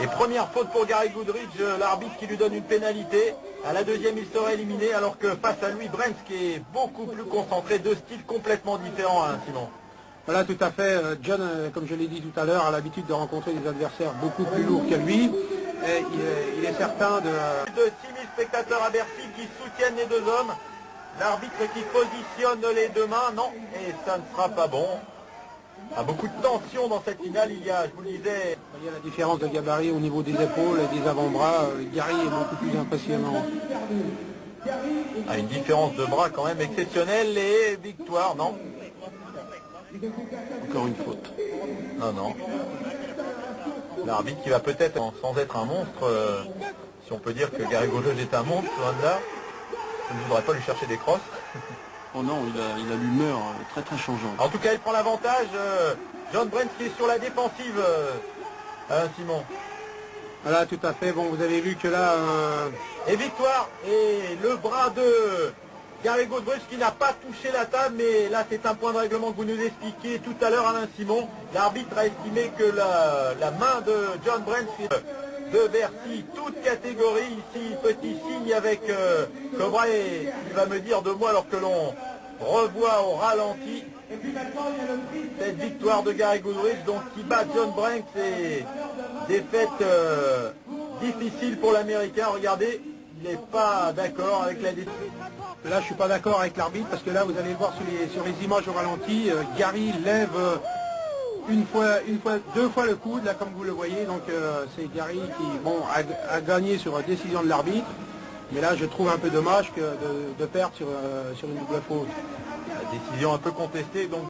Et première faute pour Gary Goodrich, l'arbitre qui lui donne une pénalité. À la deuxième, il sera éliminé, alors que face à lui, Brents qui est beaucoup plus concentré, deux styles complètement différents, hein, Simon. Voilà, tout à fait. John, comme je l'ai dit tout à l'heure, a l'habitude de rencontrer des adversaires beaucoup plus lourds que lui. Et il est certain de... De 6000 spectateurs à Bercy qui soutiennent les deux hommes. L'arbitre qui positionne les deux mains, non, et ça ne sera pas bon. Il y a beaucoup de tension dans cette finale, il y a, je vous le disais... Il y a la différence de gabarit au niveau des épaules et des avant-bras. Gary est beaucoup plus impressionnant. Ah, une différence de bras quand même exceptionnelle et victoire, non? Encore une faute. Non, non. L'arbitre qui va peut-être, sans être un monstre, si on peut dire que Gary Goodrich est un monstre, loin de là, je ne voudrais pas lui chercher des crosses. Oh non, il a l'humeur très très changeante. En tout cas, il prend l'avantage. John Brents qui est sur la défensive, Simon. Voilà, tout à fait. Bon, vous avez vu que là... Et victoire, et le bras de Gary Goodrich qui n'a pas touché la table, mais là c'est un point de règlement que vous nous expliquiez tout à l'heure, Alain Simon. L'arbitre a estimé que la main de John Brents de Bercy, toute catégorie, ici, petit signe avec Cobra, et il va me dire de moi alors que l'on revoit au ralenti cette victoire de Gary Goodrich, donc qui bat John Brents, et défaite difficile pour l'Américain. Regardez, il n'est pas d'accord avec la décision. Là, je suis pas d'accord avec l'arbitre parce que là, vous allez le voir sur les images au ralenti, Gary lève deux fois le coude, là, comme vous le voyez. Donc, c'est Gary qui, bon, a gagné sur la décision de l'arbitre. Mais là, je trouve un peu dommage de perdre sur une double faute. La décision un peu contestée, donc.